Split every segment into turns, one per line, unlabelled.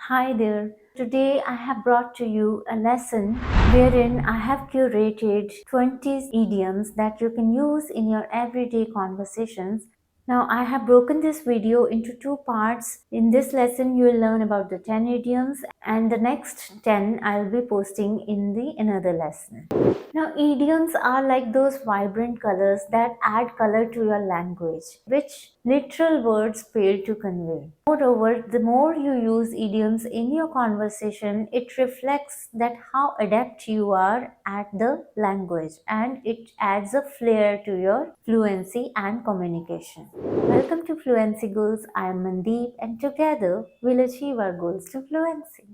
Hi there. Today I have brought to you a lesson wherein I have curated 20 idioms that you can use in your everyday conversations. Now I have broken this video into two parts. In this lesson you will learn about the 10 idioms and the next 10 I will be posting in the another lesson. Now, idioms are like those vibrant colors that add color to your language, which literal words fail to convey. Moreover, the more you use idioms in your conversation, it reflects that how adept you are at the language and it adds a flair to your fluency and communication. Welcome to Fluency Goals. I am Mandeep and together we'll achieve our goals to fluency.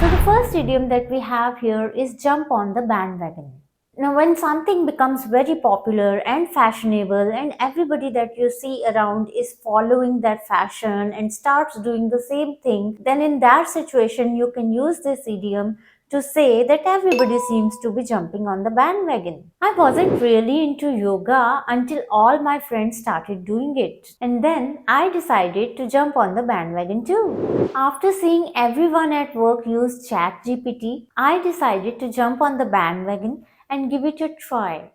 So the first idiom that we have here is jump on the bandwagon. Now, when something becomes very popular and fashionable, and everybody that you see around is following that fashion and starts doing the same thing, then in that situation, you can use this idiom to say that everybody seems to be jumping on the bandwagon. I wasn't really into yoga until all my friends started doing it. And then I decided to jump on the bandwagon too. After seeing everyone at work use ChatGPT, I decided to jump on the bandwagon and give it a try.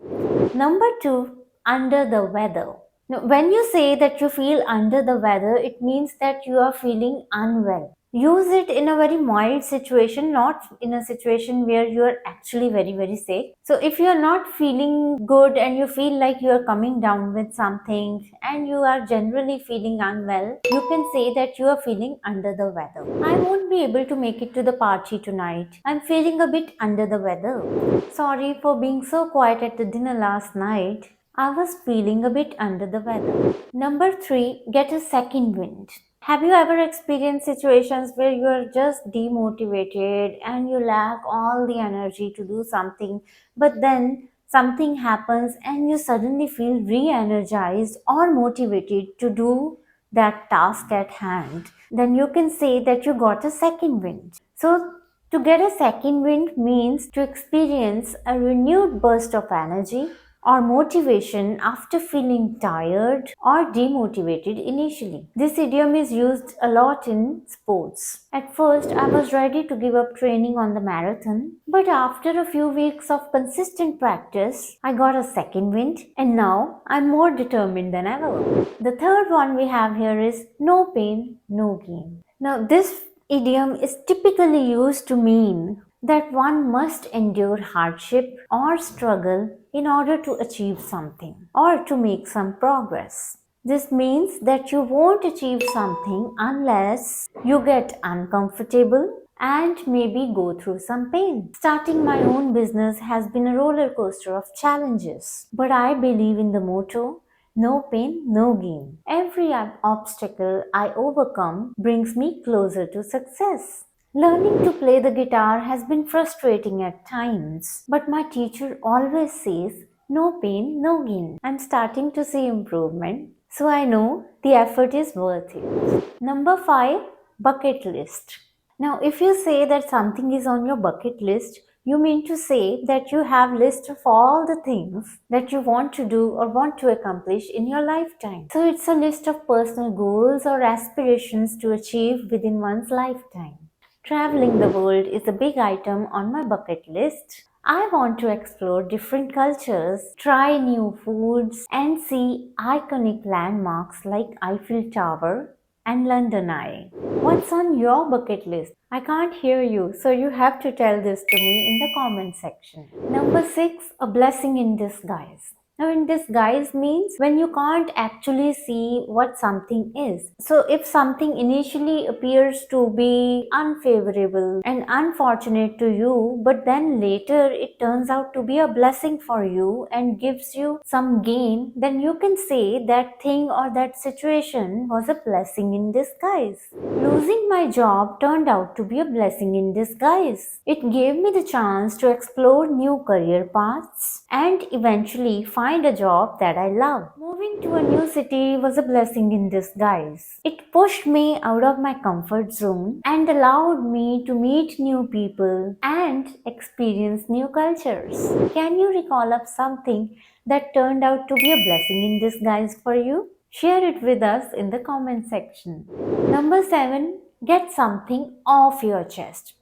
Number two, under the weather. Now, when you say that you feel under the weather, it means that you are feeling unwell. Use it in a very mild situation, not in a situation where you are actually very sick. So, if you are not feeling good and you feel like you are coming down with something and you are generally feeling unwell, you can say that you are feeling under the weather. I won't be able to make it to the party tonight. I'm feeling a bit under the weather. Sorry for being so quiet at the dinner last night. I was feeling a bit under the weather. Number three, get a second wind. Have you ever experienced situations where you are just demotivated and you lack all the energy to do something, but then something happens and you suddenly feel re energized or motivated to do that task at hand? Then you can say that you got a second wind. So, to get a second wind means to experience a renewed burst of energy or motivation after feeling tired or demotivated initially. This idiom is used a lot in sports. At first, I was ready to give up training on the marathon, but after a few weeks of consistent practice, I got a second wind and now I'm more determined than ever. The third one we have here is no pain, no gain. Now, this idiom is typically used to mean that one must endure hardship or struggle in order to achieve something or to make some progress. This means that you won't achieve something unless you get uncomfortable and maybe go through some pain. Starting my own business has been a roller coaster of challenges, but I believe in the motto no pain, no gain. Every obstacle I overcome brings me closer to success. Learning to play the guitar has been frustrating at times, but my teacher always says, no pain, no gain. I'm starting to see improvement, so I know the effort is worth it. Number 5, bucket list. Now, if you say that something is on your bucket list, you mean to say that you have list of all the things that you want to do or want to accomplish in your lifetime. So it's a list of personal goals or aspirations to achieve within one's lifetime. Traveling the world is a big item on my bucket list. I want to explore different cultures, try new foods, and see iconic landmarks like Eiffel Tower and London Eye. What's on your bucket list? I can't hear you, so you have to tell this to me in the comment section. Number 6, a blessing in disguise. Now, in disguise means when you can't actually see what something is. So, if something initially appears to be unfavorable and unfortunate to you, but then later it turns out to be a blessing for you and gives you some gain, then you can say that thing or that situation was a blessing in disguise. Losing my job turned out to be a blessing in disguise. It gave me the chance to explore new career paths and eventually find a job that I love. Moving to a new city was a blessing in disguise. It pushed me out of my comfort zone and allowed me to meet new people and experience new cultures. Can you recall of something that turned out to be a blessing in disguise for you? Share it with us in the comment section. Number 7, get something off your chest.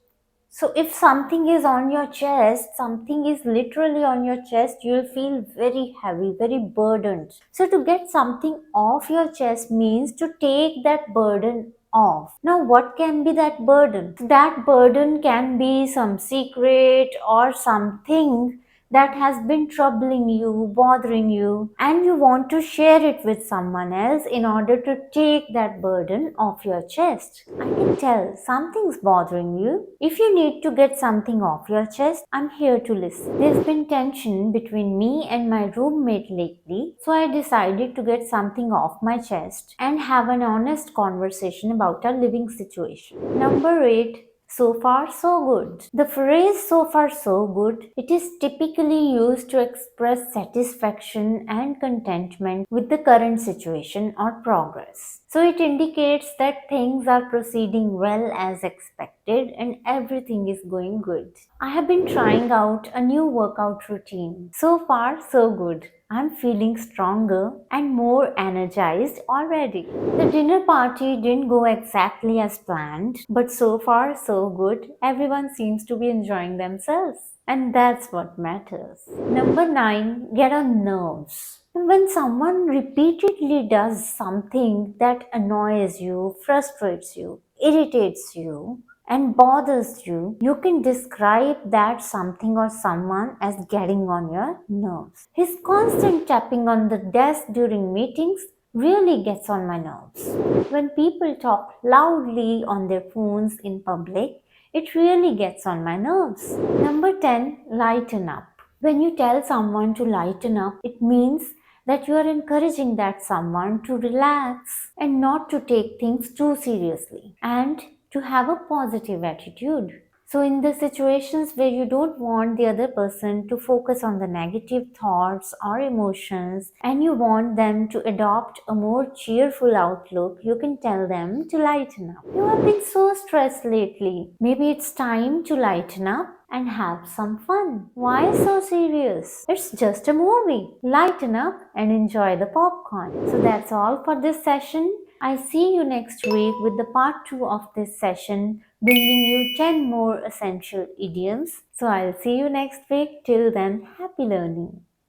So, if something is on your chest, something is literally on your chest, you'll feel very heavy, very burdened. So, to get something off your chest means to take that burden off. Now, what can be that burden? That burden can be some secret or something that has been troubling you, bothering you, and you want to share it with someone else in order to take that burden off your chest. I can tell something's bothering you. If you need to get something off your chest, I'm here to listen. There's been tension between me and my roommate lately, so I decided to get something off my chest and have an honest conversation about our living situation. Number 8, so far so good. The phrase so far so good, it is typically used to express satisfaction and contentment with the current situation or progress. So it indicates that things are proceeding well as expected and everything is going good. I have been trying out a new workout routine. So far so good. I'm feeling stronger and more energized already. The dinner party didn't go exactly as planned, but so far so good. Everyone seems to be enjoying themselves. And that's what matters. Number 9, get on nerves. When someone repeatedly does something that annoys you, frustrates you, irritates you, and bothers you, you can describe that something or someone as getting on your nerves. His constant tapping on the desk during meetings really gets on my nerves. When people talk loudly on their phones in public, it really gets on my nerves. Number 10, lighten up. When you tell someone to lighten up, it means that you are encouraging that someone to relax and not to take things too seriously and to have a positive attitude. So, in the situations where you don't want the other person to focus on the negative thoughts or emotions and you want them to adopt a more cheerful outlook, you can tell them to lighten up. You have been so stressed lately. Maybe it's time to lighten up and have some fun. Why so serious? It's just a movie. Lighten up and enjoy the popcorn. So that's all for this session. I see you next week with the part 2 of this session, bringing you 10 more essential idioms. So I'll see you next week. Till then, happy learning.